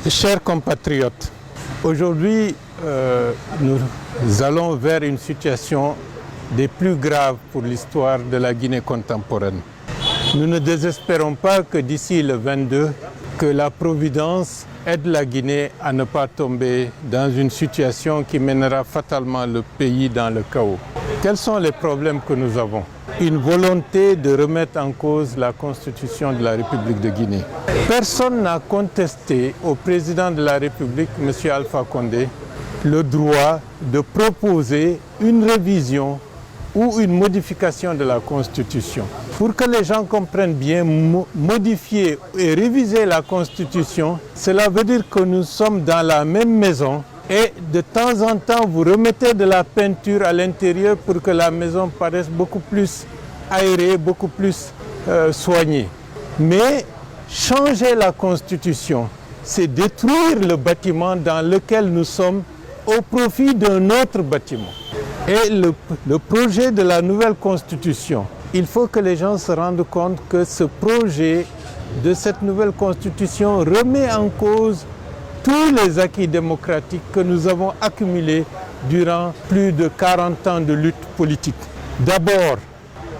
Chers compatriotes, aujourd'hui nous allons vers une situation des plus graves pour l'histoire de la Guinée contemporaine. Nous ne désespérons pas que d'ici le 22, que la Providence aide la Guinée à ne pas tomber dans une situation qui mènera fatalement le pays dans le chaos. Quels sont les problèmes que nous avons? Une volonté de remettre en cause la Constitution de la République de Guinée. Personne n'a contesté au président de la République, M. Alpha Condé, le droit de proposer une révision ou une modification de la Constitution. Pour que les gens comprennent bien, modifier et réviser la Constitution, cela veut dire que nous sommes dans la même maison et de temps en temps, vous remettez de la peinture à l'intérieur pour que la maison paraisse beaucoup plus aérée, beaucoup plus soignée. Mais changer la Constitution, c'est détruire le bâtiment dans lequel nous sommes au profit d'un autre bâtiment. Et le projet de la nouvelle Constitution, il faut que les gens se rendent compte que ce projet de cette nouvelle Constitution remet en cause tous les acquis démocratiques que nous avons accumulés durant plus de 40 ans de lutte politique. D'abord,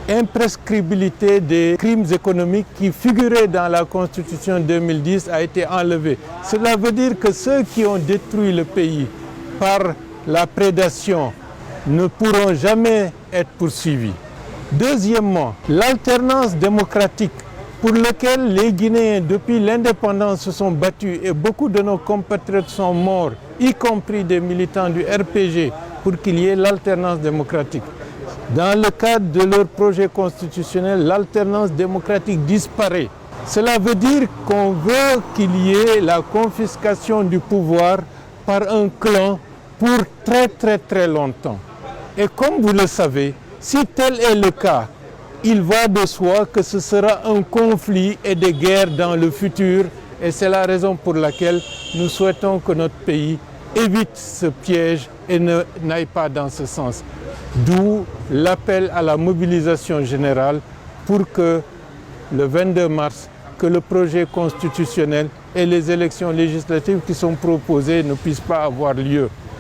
imprescriptibilité des crimes économiques qui figuraient dans la Constitution 2010 a été enlevée. Cela veut dire que ceux qui ont détruit le pays par la prédation ne pourront jamais être poursuivis. Deuxièmement, l'alternance démocratique pour laquelle les Guinéens, depuis l'indépendance, se sont battus et beaucoup de nos compatriotes sont morts, y compris des militants du RPG, pour qu'il y ait l'alternance démocratique. Dans le cadre de leur projet constitutionnel, l'alternance démocratique disparaît. Cela veut dire qu'on veut qu'il y ait la confiscation du pouvoir par un clan pour très longtemps. Et comme vous le savez, si tel est le cas, il va de soi que ce sera un conflit et des guerres dans le futur. Et c'est la raison pour laquelle nous souhaitons que notre pays évite ce piège et n'aille pas dans ce sens. D'où l'appel à la mobilisation générale pour que le 22 mars, que le projet constitutionnel et les élections législatives qui sont proposées ne puissent pas avoir lieu.